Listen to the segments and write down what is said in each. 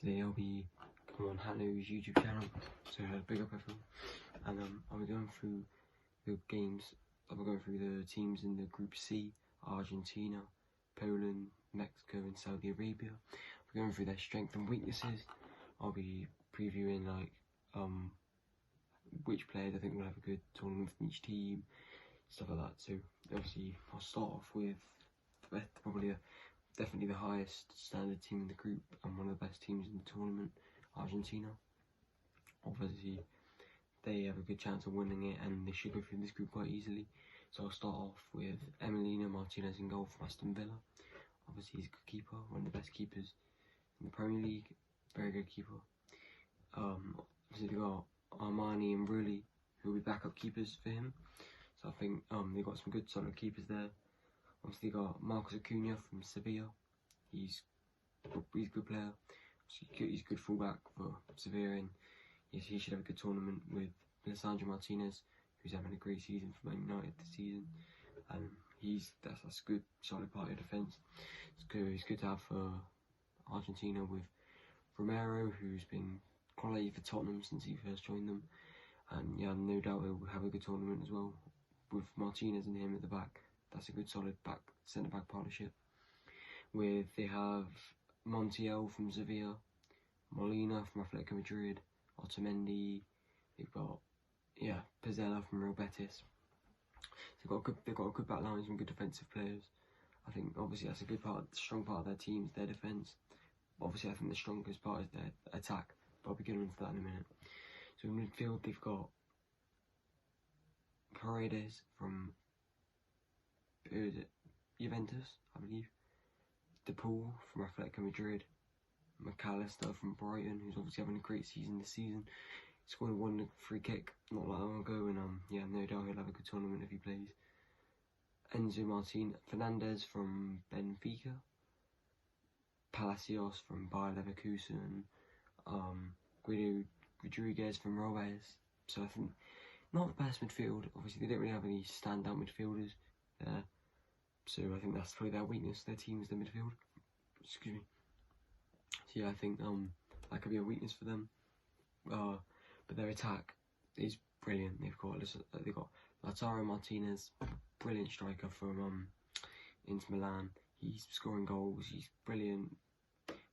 today I'll be going on Hanno's YouTube channel, so big up everyone. And I'll be going through the games. I'll be going through the teams in the Group C: Argentina, Poland, Mexico, and Saudi Arabia. We're going through their strengths and weaknesses. I'll be previewing which players I think will have a good tournament from each team, stuff like that. So obviously I'll start off with definitely the highest standard team in the group and one of the best teams in the tournament, Argentina. Obviously they have a good chance of winning it and they should go through this group quite easily. So I'll start off with Emiliano Martinez in goal from Aston Villa. Obviously he's a good keeper, one of the best keepers in the Premier League, very good keeper. Obviously they've got Armani and Rulli, who will be backup keepers for him. So I think they've got some good solid keepers there. Obviously they got Marcos Acuna from Sevilla. He's a good player. He's a good fullback for Sevilla, and yes, he should have a good tournament with Lisandro Martinez, who's having a great season for Man United this season. And that's a good solid part of defence. It's good to have for Argentina with Romero, who's been quality for Tottenham since he first joined them. And yeah, no doubt he'll have a good tournament as well with Martinez and him at the back. That's a good solid centre back partnership. They have Montiel from Sevilla, Molina from Atletico Madrid, Otamendi. They've got Pizzella from Real Betis. So they've got a good back line, some good defensive players. I think obviously that's a strong part of their team is their defence. Obviously I think the strongest part is their attack, but I'll be getting into that in a minute. So in midfield they've got Paredes from Juventus, I believe. De Paul from Atletico Madrid. McAllister from Brighton, who's obviously having a great season this season. He scored one free kick not that long ago, and yeah, no doubt he'll have a good tournament if he plays. Enzo Fernandez from Benfica. Palacios from Bayer Leverkusen. Guido Rodriguez from Robes. So I think not the best midfield. Obviously they don't really have any standout midfielders there. So I think that's probably their weakness. Their team is the midfield. Excuse me. So yeah, I think that could be a weakness for them. But their attack is brilliant. They've got Lautaro Martinez, brilliant striker from Inter Milan. He's scoring goals. He's brilliant.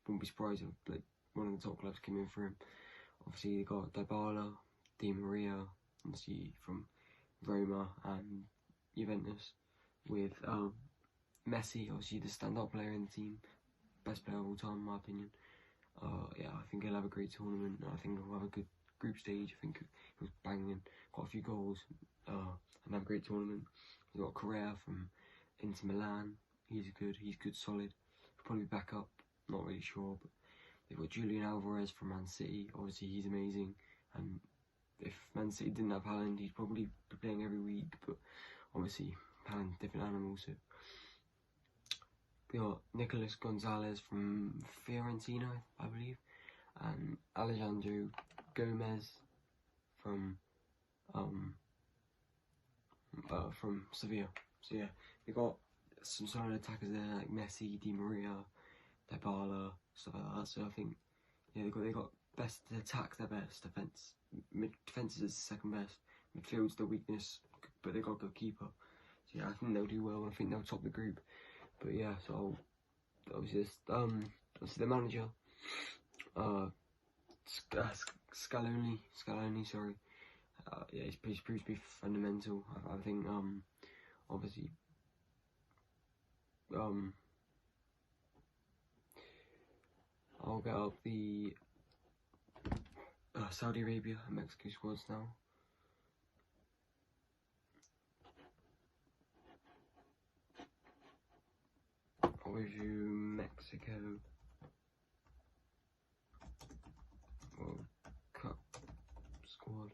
Wouldn't be surprised if like one of the top clubs came in for him. Obviously they got Dybala, Di Maria, obviously from Roma and Juventus, with Messi, obviously the standout player in the team, best player of all time in my opinion. Yeah, I think he'll have a great tournament. I think he'll have a good group stage. I think he'll bang in quite a few goals and have a great tournament. We've got Correa from Inter Milan. He's good, solid. He'll probably back up, not really sure. But they've got Julian Alvarez from Man City. Obviously he's amazing. And if Man City didn't have Haaland, he'd probably be playing every week. But obviously Haaland's different animal. So we got Nicolas Gonzalez from Fiorentina, I believe, and Alejandro Gomez from Sevilla. So yeah, they got some solid attackers there like Messi, Di Maria, Dybala, stuff like that. So I think yeah, they got best attack, their best defense. Defense is second best. Midfield's the weakness, but they got a good keeper. So yeah, I think they'll do well. I think they'll top the group. But yeah, so obviously the manager, Scaloni, sorry. Yeah, he's proved to be fundamental. I think obviously I'll get up the Saudi Arabia and Mexico squads now. I'll review Mexico World Cup squad.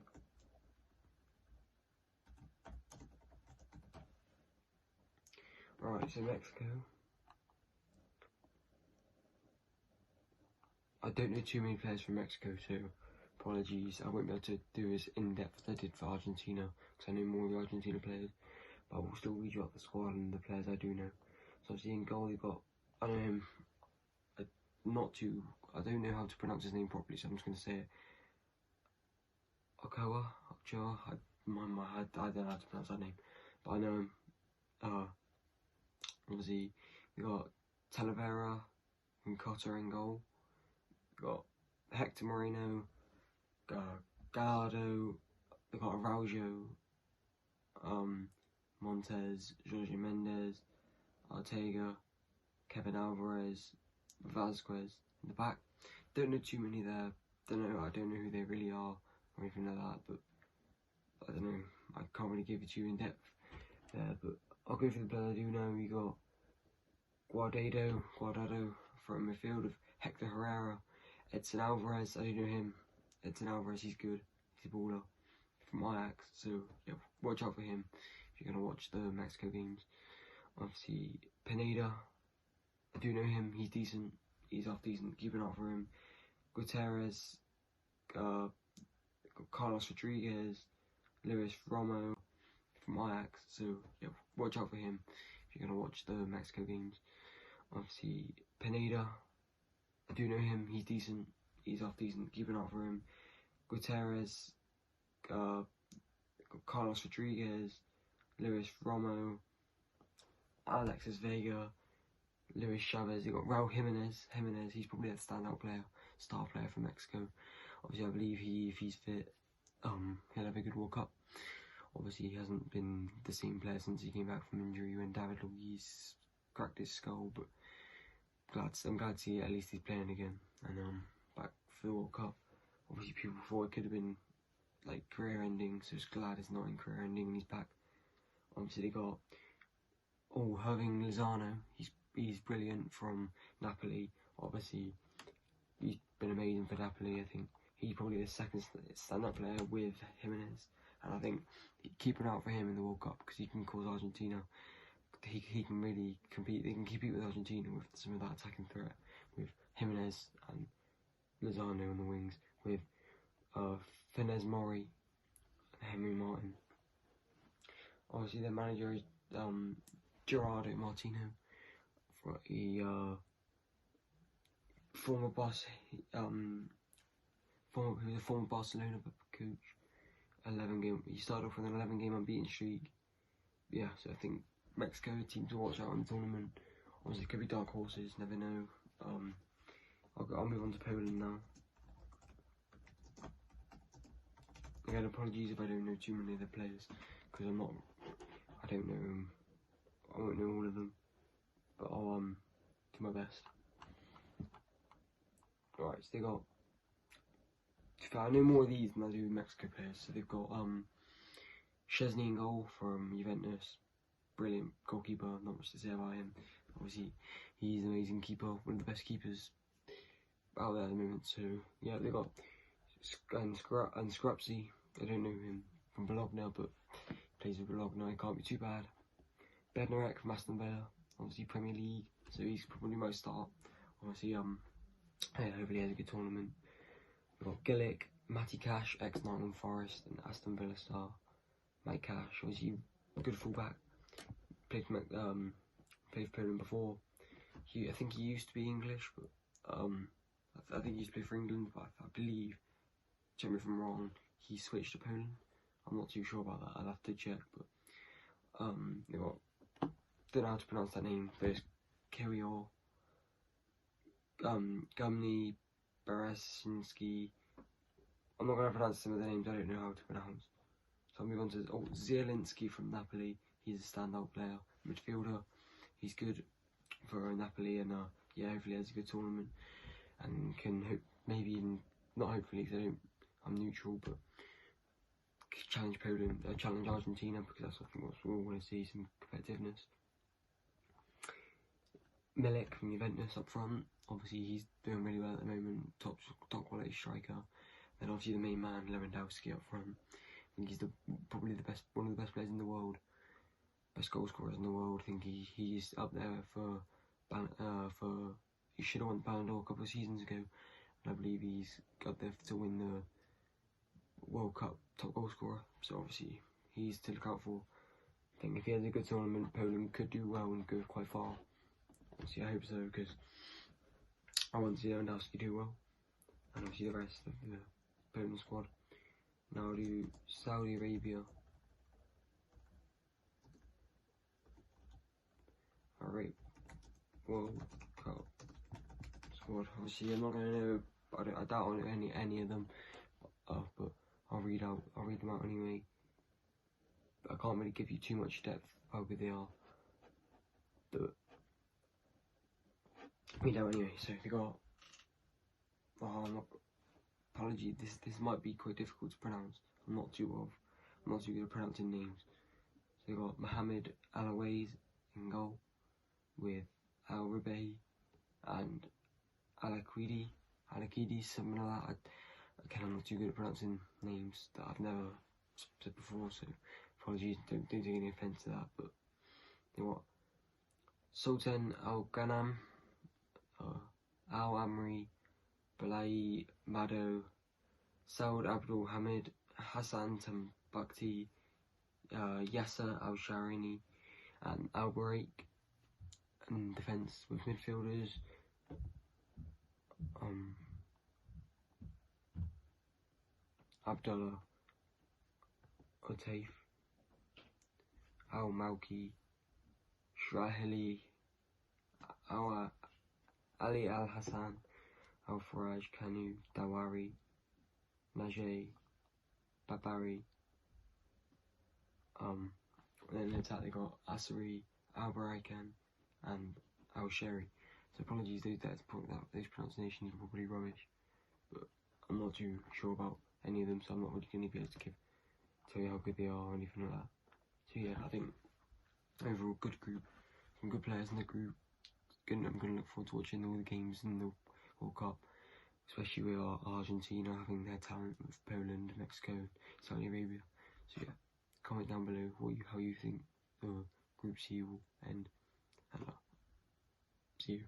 Right, so Mexico. I don't know too many players from Mexico, so apologies. I won't be able to do as in-depth as I did for Argentina, because I know more of the Argentina players. But I will still read you out the squad and the players I do know. So obviously in goal they've got, not too. I don't know how to pronounce his name properly, so I'm just going to say it. Ochoa. I don't know how to pronounce that name, but I know him. Obviously, we got Talavera and Cotter in goal. We got Hector Moreno, Gallardo. We got Araujo, Montez, Jorge Mendes, Ortega, Kevin Alvarez, Vasquez in the back. Don't know too many there. I don't know who they really are or anything like that. But I don't know. I can't really give it to you in depth there. But I'll go for the players I do know. We got Guardado from midfield of Hector Herrera, Edson Alvarez. I don't know him. Edson Alvarez, he's good. He's a baller from Ajax. So yeah, watch out for him if you're gonna watch the Mexico games. Obviously Pineda, I do know him. He's decent. He's half decent. Keep an eye for him. Gutierrez, Carlos Rodriguez, Luis Romo from Ajax. So yeah, watch out for him if you're gonna watch the Mexico games. Obviously Pineda, I do know him. He's decent. He's half decent. Keep an eye for him. Gutierrez, Carlos Rodriguez, Luis Romo, Alexis Vega, Luis Chavez. You got Raul Jimenez. He's probably the standout player, star player for Mexico. Obviously, I believe if he's fit, he'll have a good World Cup. Obviously, he hasn't been the same player since he came back from injury when David Luiz cracked his skull. But I'm glad to see at least he's playing again and back for the World Cup. Obviously, people thought it could have been like career-ending, so it's glad it's not in career-ending and he's back. Obviously, they got Hirving Lozano. He's brilliant from Napoli. Obviously, he's been amazing for Napoli. I think he's probably the second stand-up player with Jimenez, and I think keep an eye out for him in the World Cup because he can cause Argentina. He can really compete. They can compete with Argentina with some of that attacking threat with Jimenez and Lozano on the wings, with Funes Mori and Henry Martin. Obviously, their manager is Gerardo Martino, former boss, he was a former Barcelona coach. He started off with an 11-game unbeaten streak. Yeah, so I think Mexico a team to watch out in the tournament. Obviously, it could be dark horses. Never know. I'll move on to Poland now. Again, apologies if I don't know too many of the players because I don't know. I won't know all of them, but I'll do my best. Right, so they got. I know more of these than I do Mexico players. So they've got Szczesny in goal from Juventus, brilliant goalkeeper. Not much to say about him. Obviously, he's an amazing keeper, one of the best keepers out there at the moment. So yeah, they got and Scrupsy. I don't know him from Bologna, but plays with Bologna. He can't be too bad. Bednarek from Aston Villa, obviously Premier League, so he's probably most start. Obviously, hopefully he has a good tournament. We've got Gillick, Matty Cash, ex-Nottingham Forest, and Aston Villa star. Mike Cash, obviously good fullback. Played for Poland before. I think he used to be English, but I think he used to play for England. But I believe, check me if I'm wrong, he switched to Poland. I'm not too sure about that. I'll have to check. But they got. Don't know how to pronounce that name, but it's Kirill, Gumny, Beresinski. I'm not going to pronounce some of the names I don't know how to pronounce. So I'll move on to Zielinski from Napoli. He's a standout player, midfielder. He's good for Napoli, and yeah, hopefully has a good tournament and can maybe even not hopefully because I'm neutral, but challenge Poland, challenge Argentina because that's I think what we all want to see, some competitiveness. Milik from Juventus up front. Obviously, he's doing really well at the moment. Top quality striker. Then obviously the main man Lewandowski up front. I think he's probably one of the best players in the world, best goal scorers in the world. I think he's up there for he should have won the Ballon d'Or a couple of seasons ago, and I believe he's up there to win the World Cup top goal scorer. So obviously he's to look out for. I think if he has a good tournament, Poland could do well and go quite far. Obviously, I hope so because I want to see Lewandowski do well, and obviously the rest of the opponent squad. Now I'll do Saudi Arabia. Alright, World Cup squad. Obviously, I'm not gonna know. I doubt I know any of them. But I'll read them out anyway. But I can't really give you too much depth how good they are. But read out anyway. So they got. Apologies. This might be quite difficult to pronounce. I'm not too good at pronouncing names. So they got Mohamed Alaways in goal, with Al Rabai and Alakidi, something like that. Again, I'm not too good at pronouncing names that I've never said before, so apologies, don't take any offence to that. But you know what? Sultan Al Ghanam, Al Amri, Balai Mado, Saud Abdul Hamid, Hassan Tambakti, Yasser Al Sharini, and Al Barik. And defence with midfielders. Abdullah Otaif, Al Malki, Shrahili, Ali Al Hassan, Al Faraj Kanu, Dawari, Najee, Babari. Then in attack they got Asari, Al Barakan, and Al Sherry. So apologies, those pronunciations are probably rubbish, but I'm not too sure about any of them, so I'm not really going to be able to tell you how good they are or anything like that. So yeah, I think overall good group, some good players in the group. I'm going to look forward to watching all the games in the World Cup, especially with Argentina having their talent with Poland, Mexico, Saudi Arabia. So yeah, comment down below how you think the Group C will end, and see you.